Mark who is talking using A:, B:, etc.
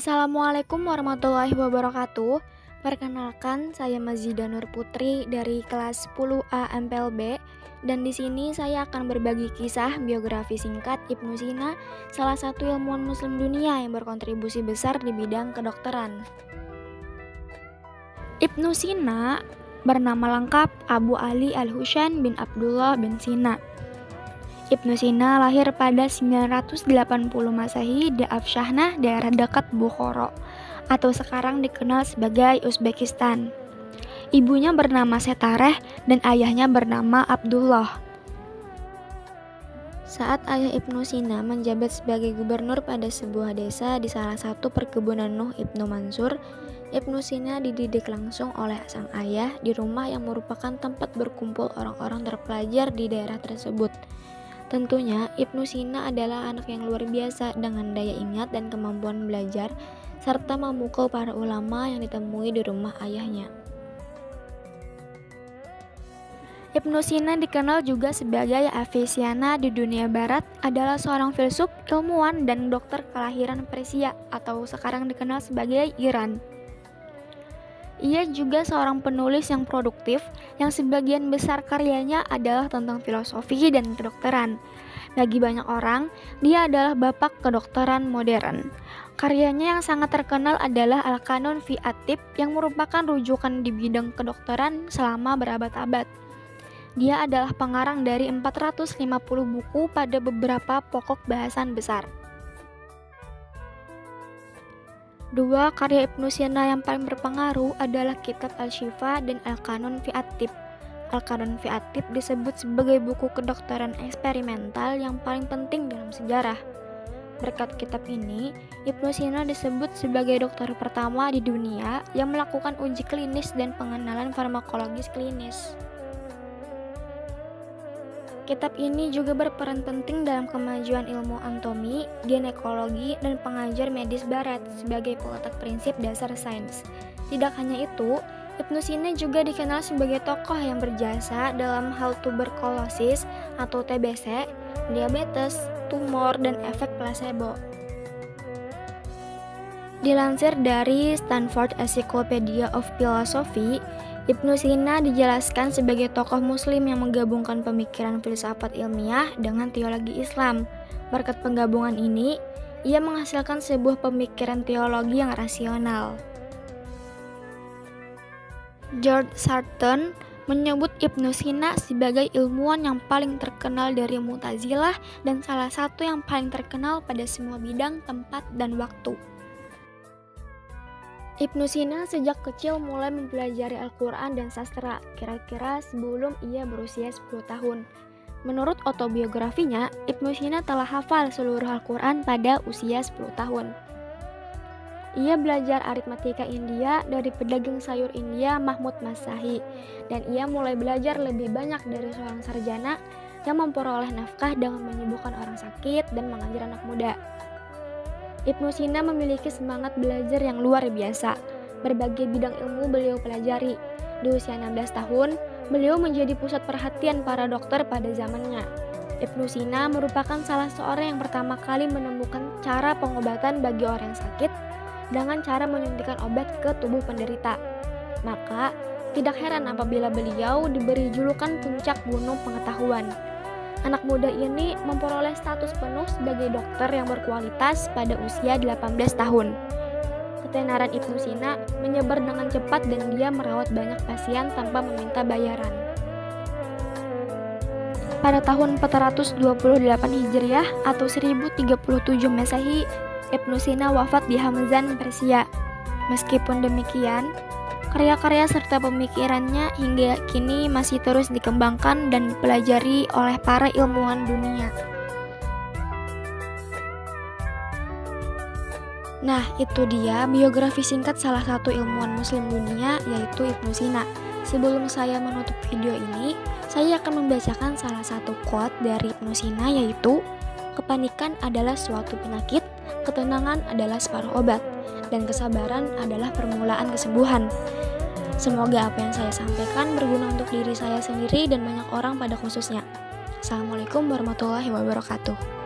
A: Assalamualaikum warahmatullahi wabarakatuh. Perkenalkan, saya Mazida Nur Putri dari kelas 10A MPLB dan di sini saya akan berbagi kisah biografi singkat Ibnu Sina, salah satu ilmuwan muslim dunia yang berkontribusi besar di bidang kedokteran. Ibnu Sina bernama lengkap Abu Ali Al-Husain bin Abdullah bin Sina. Ibnu Sina lahir pada 980 Masehi di Afshanah, daerah dekat Bukhara, atau sekarang dikenal sebagai Uzbekistan. Ibunya bernama Setareh dan ayahnya bernama Abdullah. Saat ayah Ibnu Sina menjabat sebagai gubernur pada sebuah desa di salah satu perkebunan Nuh Ibnu Mansur, Ibnu Sina dididik langsung oleh sang ayah di rumah yang merupakan tempat berkumpul orang-orang terpelajar di daerah tersebut. Tentunya, Ibnu Sina adalah anak yang luar biasa dengan daya ingat dan kemampuan belajar, serta memukul para ulama yang ditemui di rumah ayahnya. Ibnu Sina dikenal juga sebagai Avicenna di dunia barat, adalah seorang filsuf, ilmuwan, dan dokter kelahiran Persia atau sekarang dikenal sebagai Iran. Ia juga seorang penulis yang produktif, yang sebagian besar karyanya adalah tentang filosofi dan kedokteran. Bagi banyak orang, dia adalah bapak kedokteran modern. Karyanya yang sangat terkenal adalah Al-Qanun fi At-Tibb yang merupakan rujukan di bidang kedokteran selama berabad-abad. Dia adalah pengarang dari 450 buku pada beberapa pokok bahasan besar. Dua karya Ibnu Sina yang paling berpengaruh adalah Kitab Al-Syifa dan Al-Qanun fi At-Tibb. Al-Qanun fi At-Tibb disebut sebagai buku kedokteran eksperimental yang paling penting dalam sejarah. Berkat kitab ini, Ibnu Sina disebut sebagai dokter pertama di dunia yang melakukan uji klinis dan pengenalan farmakologis klinis. Kitab ini juga berperan penting dalam kemajuan ilmu anatomi, ginekologi, dan pengajar medis barat sebagai peletak prinsip dasar sains. Tidak hanya itu, Ibnu Sina juga dikenal sebagai tokoh yang berjasa dalam hal tuberkulosis atau TBC, diabetes, tumor, dan efek placebo. Dilansir dari Stanford Encyclopedia of Philosophy, Ibnu Sina dijelaskan sebagai tokoh muslim yang menggabungkan pemikiran filsafat ilmiah dengan teologi Islam. Berkat penggabungan ini, ia menghasilkan sebuah pemikiran teologi yang rasional. George Sarton menyebut Ibnu Sina sebagai ilmuwan yang paling terkenal dari Mu'tazilah dan salah satu yang paling terkenal pada semua bidang, tempat, dan waktu. Ibnu Sina sejak kecil mulai mempelajari Al-Quran dan sastra, kira-kira sebelum ia berusia 10 tahun. Menurut autobiografinya, Ibnu Sina telah hafal seluruh Al-Quran pada usia 10 tahun. Ia belajar aritmatika India dari pedagang sayur India Mahmud Masahi, dan ia mulai belajar lebih banyak dari seorang sarjana yang memperoleh nafkah dengan menyembuhkan orang sakit dan mengajar anak muda. Ibnu Sina memiliki semangat belajar yang luar biasa. Berbagai bidang ilmu beliau pelajari. Di usia 16 tahun, beliau menjadi pusat perhatian para dokter pada zamannya. Ibnu Sina merupakan salah seorang yang pertama kali menemukan cara pengobatan bagi orang yang sakit dengan cara menyuntikkan obat ke tubuh penderita. Maka, tidak heran apabila beliau diberi julukan puncak gunung pengetahuan. Anak muda ini memperoleh status penuh sebagai dokter yang berkualitas pada usia 18 tahun. Ketenaran Ibnu Sina menyebar dengan cepat dan dia merawat banyak pasien tanpa meminta bayaran. Pada tahun 428 Hijriah atau 1037 Masehi, Ibnu Sina wafat di Hamzan, Persia. Meskipun demikian, karya-karya serta pemikirannya hingga kini masih terus dikembangkan dan dipelajari oleh para ilmuwan dunia. Nah, itu dia biografi singkat salah satu ilmuwan muslim dunia, yaitu Ibnu Sina. Sebelum saya menutup video ini, saya akan membacakan salah satu quote dari Ibnu Sina, yaitu, "Kepanikan adalah suatu penyakit, ketenangan adalah separuh obat, dan kesabaran adalah permulaan kesembuhan." Semoga apa yang saya sampaikan berguna untuk diri saya sendiri dan banyak orang pada khususnya. Assalamualaikum warahmatullahi wabarakatuh.